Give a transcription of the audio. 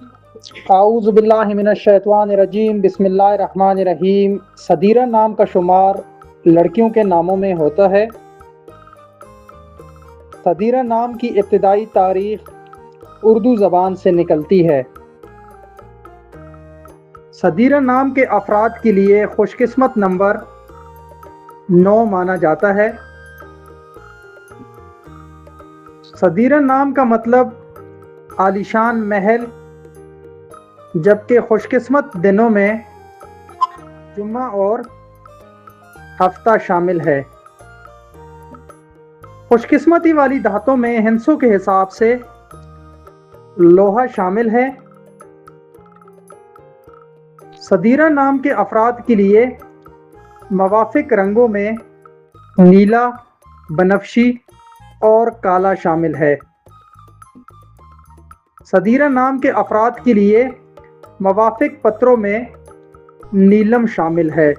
اعوذ باللہ من الشیطان الرجیم، بسم اللہ الرحمن الرحیم۔ صدیرہ نام کا شمار لڑکیوں کے ناموں میں ہوتا ہے۔ صدیرہ نام کی ابتدائی تاریخ اردو زبان سے نکلتی ہے۔ صدیرہ نام کے افراد کے لیے خوش قسمت نمبر 9 مانا جاتا ہے۔ صدیرہ نام کا مطلب عالیشان محل، جبکہ خوش قسمت دنوں میں جمعہ اور ہفتہ شامل ہے۔ خوش قسمتی والی دھاتوں میں ہندسوں کے حساب سے لوہا شامل ہے۔ صدیرہ نام کے افراد کے لیے موافق رنگوں میں نیلا، بنفشی اور کالا شامل ہے۔ صدیرہ نام کے افراد کے لیے موافق پتروں میں نیلم شامل ہے۔